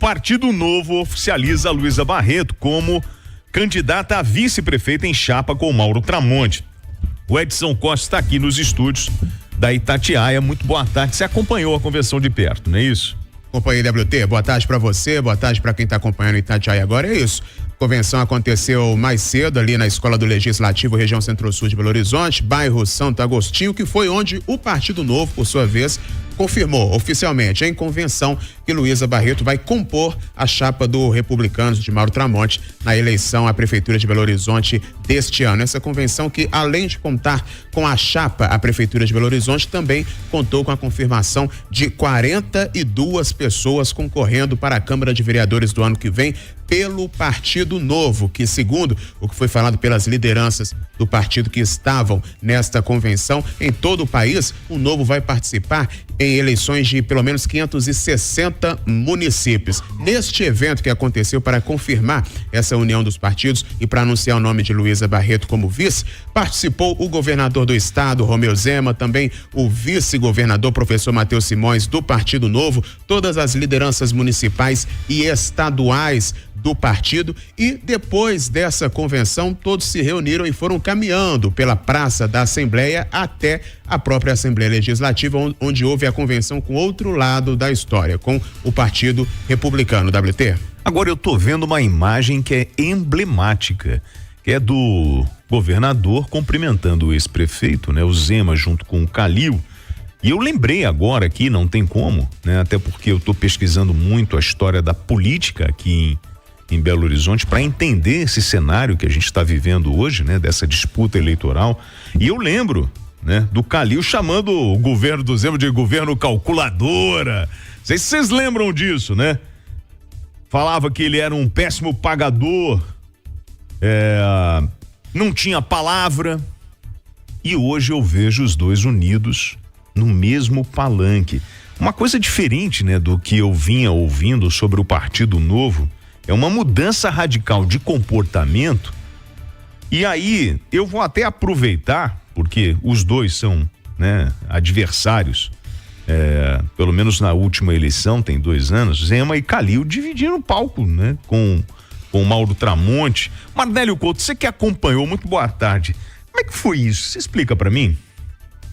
Partido Novo oficializa a Luísa Barreto como candidata a vice-prefeita em chapa com o Mauro Tramonte. O Edson Costa está aqui nos estúdios da Itatiaia. Muito boa tarde. Você acompanhou a convenção de perto, não é isso? Acompanhei, WT. Boa tarde para você, boa tarde para quem está acompanhando Itatiaia agora. É isso. A convenção aconteceu mais cedo ali na Escola do Legislativo, região Centro-Sul de Belo Horizonte, bairro Santo Agostinho, que foi onde o Partido Novo, por sua vez, confirmou oficialmente em convenção que Luísa Barreto vai compor a chapa do Republicanos de Mauro Tramonte na eleição à Prefeitura de Belo Horizonte deste ano. Essa convenção que, além de contar com a chapa à Prefeitura de Belo Horizonte, também contou com a confirmação de 42 pessoas concorrendo para a Câmara de Vereadores do ano que vem pelo Partido Novo, que, segundo o que foi falado pelas lideranças do partido que estavam nesta convenção, em todo o país, o Novo vai participar em eleições de pelo menos 560 municípios. Neste evento que aconteceu para confirmar essa união dos partidos e para anunciar o nome de Luísa Barreto como vice, participou o governador do estado, Romeu Zema, também o vice-governador, professor Matheus Simões, do Partido Novo, todas as lideranças municipais e estaduais do partido, e depois dessa convenção todos se reuniram e foram caminhando pela Praça da Assembleia até a própria Assembleia Legislativa, onde houve a convenção com outro lado da história, com o Partido Republicano. WT. Agora eu tô vendo uma imagem que é emblemática, que é do governador cumprimentando o ex-prefeito, né? O Zema junto com o Calil. E eu lembrei agora aqui, não tem como, né? Até porque eu tô pesquisando muito a história da política aqui em Belo Horizonte para entender esse cenário que a gente está vivendo hoje, né? Dessa disputa eleitoral. E eu lembro, né? Do Calil chamando o governo do Zema de governo calculadora. Não sei se vocês lembram disso, né? Falava que ele era um péssimo pagador, não tinha palavra. E hoje eu vejo os dois unidos no mesmo palanque. Uma coisa diferente, né? Do que eu vinha ouvindo sobre o Partido Novo. É uma mudança radical de comportamento. E aí eu vou até aproveitar, porque os dois são, né, adversários, pelo menos na última eleição, tem 2 anos, Zema e Calil dividindo o palco, né, com o Mauro Tramonte. Marnélio Couto, você que acompanhou, muito boa tarde. Como é que foi isso? Você explica pra mim?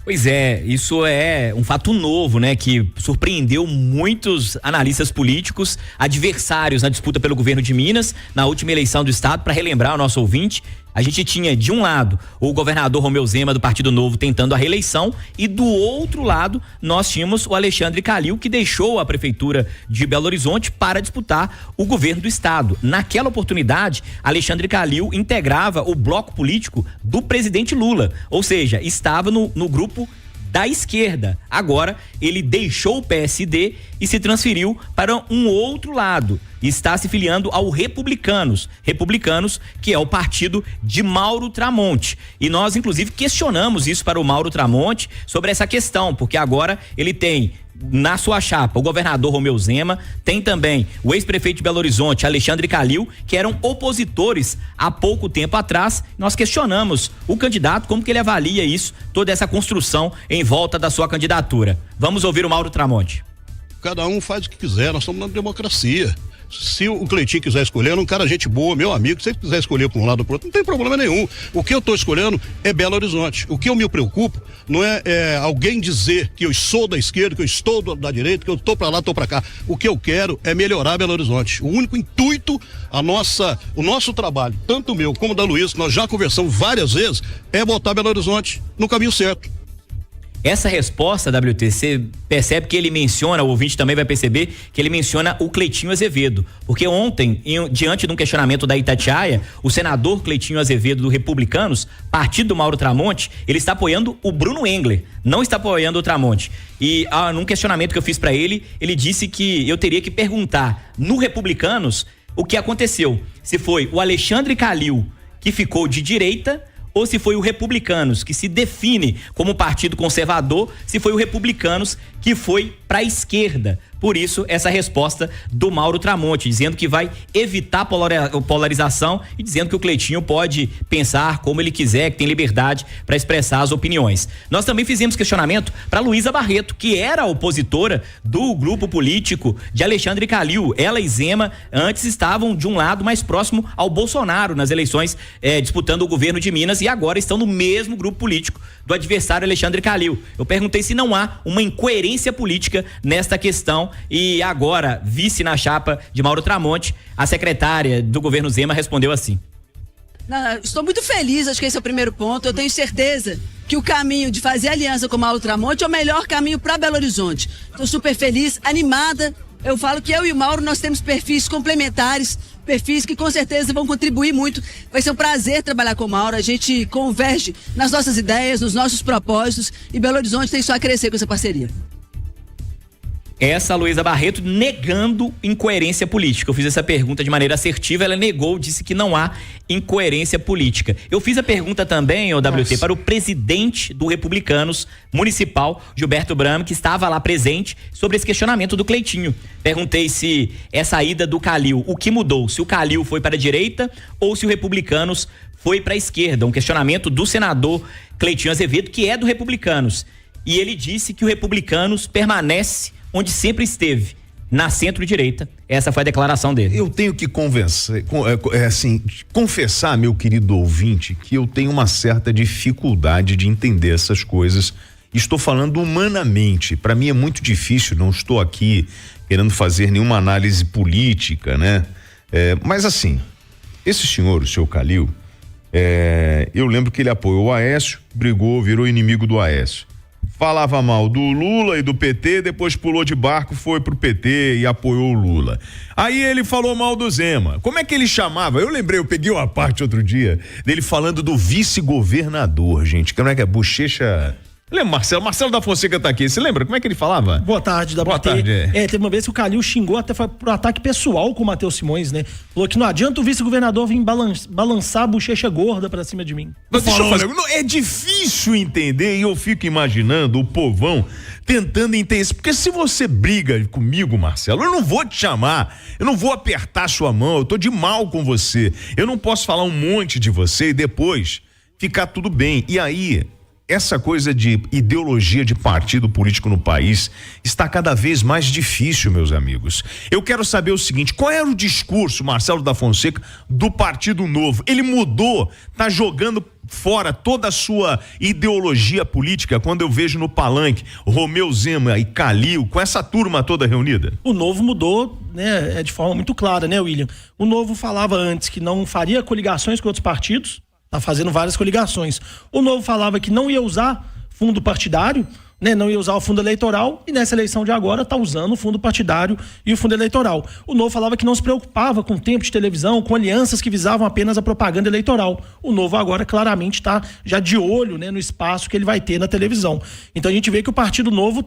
Pois é, isso é um fato novo, né? Que surpreendeu muitos analistas políticos, adversários na disputa pelo governo de Minas, na última eleição do estado. Para relembrar o nosso ouvinte, a gente tinha, de um lado, o governador Romeu Zema do Partido Novo tentando a reeleição, e do outro lado nós tínhamos o Alexandre Calil, que deixou a prefeitura de Belo Horizonte para disputar o governo do estado. Naquela oportunidade, Alexandre Calil integrava o bloco político do presidente Lula, ou seja, estava no grupo da esquerda. Agora ele deixou o PSD e se transferiu para um outro lado. Está se filiando ao Republicanos, que é o partido de Mauro Tramonte. E nós, inclusive, questionamos isso para o Mauro Tramonte sobre essa questão, porque agora ele tem na sua chapa o governador Romeu Zema, tem também o ex-prefeito de Belo Horizonte, Alexandre Calil, que eram opositores há pouco tempo atrás. Nós questionamos o candidato, como que ele avalia isso, toda essa construção em volta da sua candidatura. Vamos ouvir o Mauro Tramonte. Cada um faz o que quiser, nós estamos na democracia. Se o Cleitinho quiser escolher, é um cara gente boa, meu amigo, se ele quiser escolher para um lado ou para outro, não tem problema nenhum. O que eu estou escolhendo é Belo Horizonte. O que eu me preocupo não é alguém dizer que eu sou da esquerda, que eu estou da direita, que eu estou para lá, estou para cá. O que eu quero é melhorar Belo Horizonte. O único intuito, o nosso trabalho, tanto o meu como da Luísa, que nós já conversamos várias vezes, é botar Belo Horizonte no caminho certo. Essa resposta, WTC, percebe que ele menciona, o ouvinte também vai perceber que ele menciona o Cleitinho Azevedo, porque ontem, diante de um questionamento da Itatiaia, o senador Cleitinho Azevedo do Republicanos, partido do Mauro Tramonte, ele está apoiando o Bruno Engler, não está apoiando o Tramonte. E num questionamento que eu fiz para ele, ele disse que eu teria que perguntar no Republicanos o que aconteceu, se foi o Alexandre Calil que ficou de direita, ou se foi o Republicanos, que se define como partido conservador, se foi o Republicanos que foi para a esquerda. Por isso, essa resposta do Mauro Tramonte, dizendo que vai evitar polarização e dizendo que o Cleitinho pode pensar como ele quiser, que tem liberdade para expressar as opiniões. Nós também fizemos questionamento para Luísa Barreto, que era opositora do grupo político de Alexandre Calil. Ela e Zema antes estavam de um lado mais próximo ao Bolsonaro nas eleições, disputando o governo de Minas, e agora estão no mesmo grupo político do adversário Alexandre Calil. Eu perguntei se não há uma incoerência política nesta questão, e agora, vice na chapa de Mauro Tramonte, a secretária do governo Zema respondeu assim: Não, estou muito feliz, acho que esse é o primeiro ponto. Eu tenho certeza que o caminho de fazer aliança com o Mauro Tramonte é o melhor caminho para Belo Horizonte. Estou super feliz, animada. Eu falo que eu e o Mauro, nós temos perfis complementares, perfis que com certeza vão contribuir muito. Vai ser um prazer trabalhar com o Mauro. A gente converge nas nossas ideias, nos nossos propósitos, e Belo Horizonte tem só a crescer com essa parceria. Essa Luísa Barreto negando incoerência política. Eu fiz essa pergunta de maneira assertiva, ela negou, disse que não há incoerência política. Eu fiz a pergunta também, WT, para o presidente do Republicanos Municipal, Gilberto Brame, que estava lá presente, sobre esse questionamento do Cleitinho. Perguntei se essa ida do Calil, o que mudou? Se o Calil foi para a direita ou se o Republicanos foi para a esquerda? Um questionamento do senador Cleitinho Azevedo, que é do Republicanos. E ele disse que o Republicanos permanece onde sempre esteve, na centro-direita. Essa foi a declaração dele. Eu tenho que confessar, meu querido ouvinte, que eu tenho uma certa dificuldade de entender essas coisas. Estou falando humanamente. Para mim é muito difícil, não estou aqui querendo fazer nenhuma análise política, né? Mas assim, esse senhor, o seu Calil, eu lembro que ele apoiou o Aécio, brigou, virou inimigo do Aécio. Falava mal do Lula e do PT, depois pulou de barco, foi pro PT e apoiou o Lula. Aí ele falou mal do Zema. Como é que ele chamava? Eu peguei uma parte outro dia dele falando do vice-governador, gente. Como é que é? Bochecha... Lembra, Marcelo da Fonseca tá aqui, você lembra? Como é que ele falava? Boa tarde, Boa tarde. Teve uma vez que o Calil xingou até por ataque pessoal com o Matheus Simões, né? Falou que não adianta o vice-governador vir balançar a bochecha gorda pra cima de mim. Mas deixa eu falar, é difícil entender, e eu fico imaginando o povão tentando entender isso, porque se você briga comigo, Marcelo, eu não vou te chamar, eu não vou apertar sua mão, eu tô de mal com você, eu não posso falar um monte de você e depois ficar tudo bem. E aí, essa coisa de ideologia de partido político no país está cada vez mais difícil, meus amigos. Eu quero saber o seguinte: qual era o discurso, Marcelo da Fonseca, do Partido Novo? Ele mudou, tá jogando fora toda a sua ideologia política quando eu vejo no palanque Romeu Zema e Calil, com essa turma toda reunida? O Novo mudou, né, de forma muito clara, né, William? O Novo falava antes que não faria coligações com outros partidos, tá fazendo várias coligações. O Novo falava que não ia usar fundo partidário, né, não ia usar o fundo eleitoral, e nessa eleição de agora tá usando o fundo partidário e o fundo eleitoral. O Novo falava que não se preocupava com tempo de televisão, com alianças que visavam apenas a propaganda eleitoral. O Novo agora claramente tá já de olho, né, no espaço que ele vai ter na televisão. Então a gente vê que o Partido Novo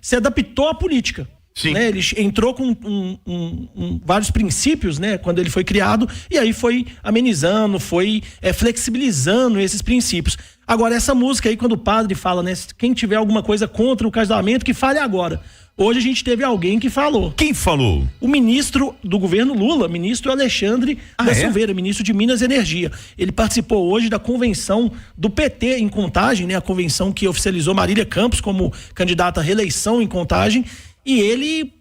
se adaptou à política. Sim. Né, ele entrou com vários princípios, né, quando ele foi criado, e aí foi amenizando, foi flexibilizando esses princípios. Agora, essa música aí, quando o padre fala, né, quem tiver alguma coisa contra o casamento, que fale agora. Hoje a gente teve alguém que falou. Quem falou? O ministro do governo Lula, ministro Alexandre da Silveira, ministro de Minas e Energia. Ele participou hoje da convenção do PT em Contagem, né, a convenção que oficializou Marília Campos como candidata à reeleição em Contagem. E ele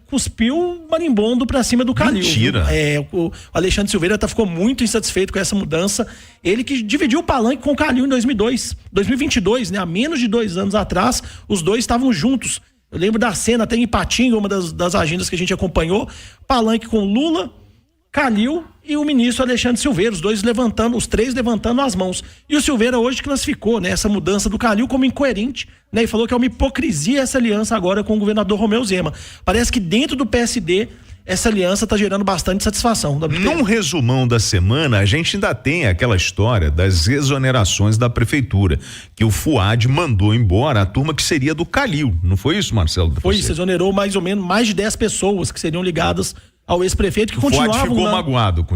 cuspiu marimbondo pra cima do Calil. Mentira. O Alexandre Silveira ficou muito insatisfeito com essa mudança. Ele que dividiu o palanque com o Calil em 2022, né? Há menos de 2 anos atrás, os dois estavam juntos. Eu lembro da cena até em Ipatinga, uma das agendas que a gente acompanhou. Palanque com Lula, Calil e o ministro Alexandre Silveira, os três levantando as mãos. E o Silveira hoje classificou, né, essa mudança do Calil como incoerente, né, e falou que é uma hipocrisia essa aliança agora com o governador Romeu Zema. Parece que dentro do PSD essa aliança está gerando bastante satisfação. Num resumão da semana, a gente ainda tem aquela história das exonerações da prefeitura, que o Fuad mandou embora a turma que seria do Calil. Não foi isso, Marcelo? Foi isso, exonerou mais ou menos mais de 10 pessoas que seriam ligadas ao ex-prefeito, que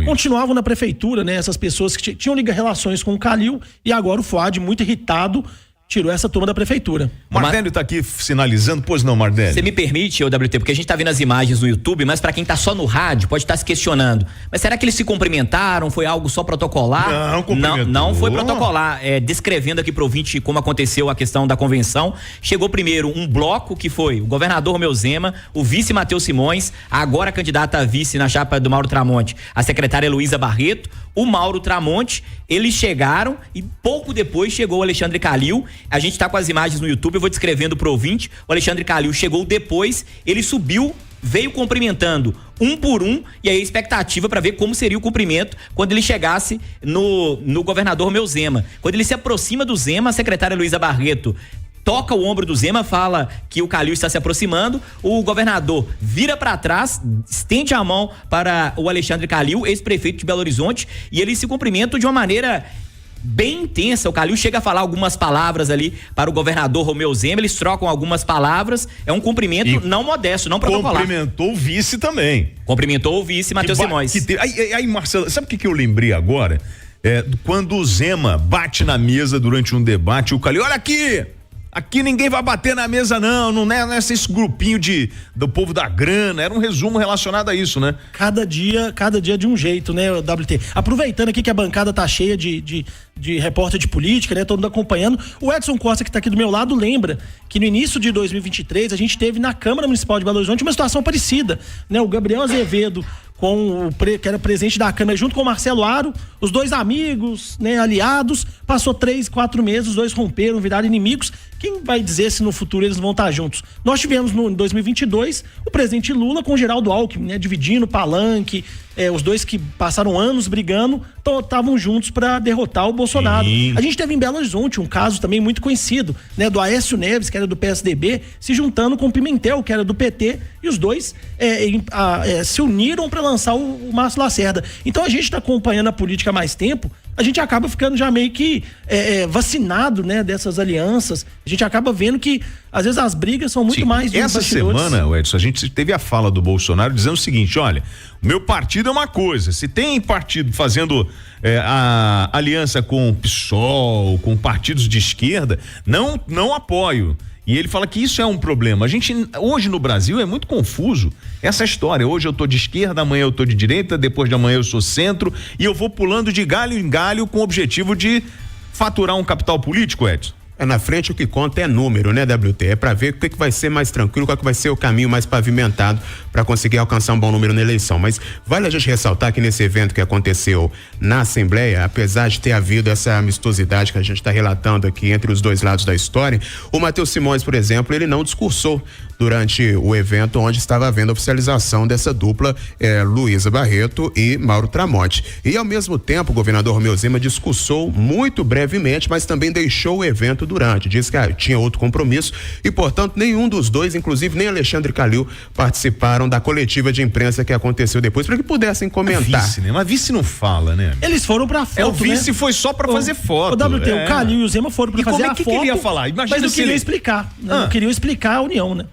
continuavam na prefeitura, né? Essas pessoas que tinham relações com o Calil, e agora o Fuad, muito irritado, tirou essa turma da prefeitura. Mardélio tá aqui sinalizando, pois não, Mardélio? Você me permite, WT, porque a gente tá vendo as imagens no YouTube, mas pra quem tá só no rádio, pode estar se questionando. Mas será que eles se cumprimentaram? Foi algo só protocolar? Não, cumprimentou. Não foi protocolar. Descrevendo aqui pro ouvinte como aconteceu a questão da convenção. Chegou primeiro um bloco que foi o governador Romeu Zema, o vice Matheus Simões, agora candidata a vice na chapa do Mauro Tramonte, a secretária Heloísa Barreto, o Mauro Tramonte. Eles chegaram e pouco depois chegou o Alexandre Calil. A gente tá com as imagens no YouTube, eu vou descrevendo pro ouvinte. O Alexandre Calil chegou depois, ele subiu, veio cumprimentando um por um, e aí a expectativa para ver como seria o cumprimento quando ele chegasse no governador Romeu Zema. Quando ele se aproxima do Zema, a secretária Heloísa Barreto toca o ombro do Zema, fala que o Calil está se aproximando, o governador vira para trás, estende a mão para o Alexandre Calil, ex-prefeito de Belo Horizonte, e eles se cumprimentam de uma maneira bem intensa. O Calil chega a falar algumas palavras ali para o governador Romeu Zema, eles trocam algumas palavras, é um cumprimento não modesto, não protocolar. Cumprimentou o vice também. Cumprimentou o vice Matheus Simões. Aí, Marcelo, sabe o que eu lembrei agora? Quando o Zema bate na mesa durante um debate, o Calil, olha aqui ninguém vai bater na mesa não é esse grupinho do povo da grana, era um resumo relacionado a isso, né? Cada dia de um jeito, né, WT? Aproveitando aqui que a bancada tá cheia de repórter de política, né, todo mundo acompanhando, o Edson Costa, que tá aqui do meu lado, lembra que no início de 2023 a gente teve na Câmara Municipal de Belo Horizonte uma situação parecida, né? O Gabriel Azevedo, que era presidente da Câmara, junto com o Marcelo Aro, os dois amigos, né, aliados, passou 3, 4 meses, os dois romperam, viraram inimigos. Quem vai dizer se no futuro eles vão estar juntos? Nós tivemos em 2022 o presidente Lula com o Geraldo Alckmin, né, dividindo o palanque, os dois que passaram anos brigando, estavam juntos para derrotar o Bolsonaro. Sim. A gente teve em Belo Horizonte um caso também muito conhecido, né, do Aécio Neves, que era do PSDB, se juntando com o Pimentel, que era do PT, e os dois se uniram para lançar o Márcio Lacerda. Então a gente está acompanhando a política há mais tempo, a gente acaba ficando já meio que vacinado, né, dessas alianças. A gente acaba vendo que às vezes as brigas são muito mais dos bastidores. Essa semana, Edson, a gente teve a fala do Bolsonaro dizendo o seguinte: olha, o meu partido é uma coisa, se tem partido fazendo a aliança com o PSOL, com partidos de esquerda, não apoio. E ele fala que isso é um problema. A gente, hoje no Brasil, é muito confuso essa história. Hoje eu tô de esquerda, amanhã eu tô de direita, depois de amanhã eu sou centro, e eu vou pulando de galho em galho com o objetivo de faturar um capital político, Edson. Na frente o que conta é número, né, WT? É para ver o que vai ser mais tranquilo, qual que vai ser o caminho mais pavimentado para conseguir alcançar um bom número na eleição. Mas vale a gente ressaltar que nesse evento que aconteceu na Assembleia, apesar de ter havido essa amistosidade que a gente está relatando aqui entre os dois lados da história, o Matheus Simões, por exemplo, ele não discursou durante o evento onde estava havendo a oficialização dessa dupla Heloísa Barreto e Mauro Tramonte. E ao mesmo tempo o governador Romeu Zema discursou muito brevemente, mas também deixou o evento durante, disse que tinha outro compromisso e, portanto, nenhum dos dois, inclusive nem Alexandre Calil, participaram da coletiva de imprensa que aconteceu depois, para que pudessem comentar. Vice, né? Mas vice não fala, né? Eles foram pra foto, o vice, né? Foi só pra fazer foto. O WT, o Calil e o Zema foram pra fazer a foto. Que ele ia falar? Imagina, mas não queriam explicar. Não queriam explicar a união, né?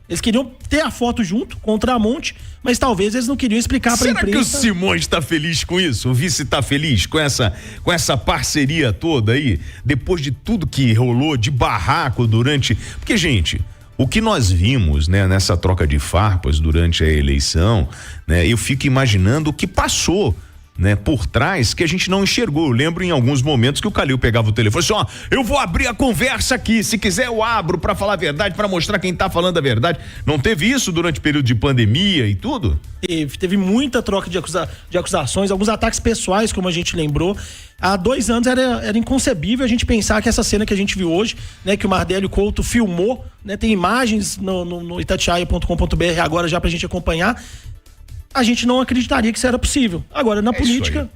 Eles queriam ter a foto junto com o Tramonte, mas talvez eles não queriam explicar pra imprensa. Será que o Simões está feliz com isso? O vice está feliz com essa parceria toda aí? Depois de tudo que rolou de barraco durante... Porque, gente, o que nós vimos, né, nessa troca de farpas durante a eleição, né, eu fico imaginando o que passou, né, por trás, que a gente não enxergou. Eu lembro em alguns momentos que o Calil pegava o telefone e falou assim: eu vou abrir a conversa aqui, se quiser eu abro pra falar a verdade, pra mostrar quem tá falando a verdade. Não teve isso durante o período de pandemia e tudo? Teve muita troca de acusações, alguns ataques pessoais, como a gente lembrou. Há 2 anos era inconcebível a gente pensar que essa cena que a gente viu hoje, né, que o Mardélio Couto filmou, né, tem imagens no itatiaia.com.br agora já pra gente acompanhar. A gente não acreditaria que isso era possível. Agora, na política,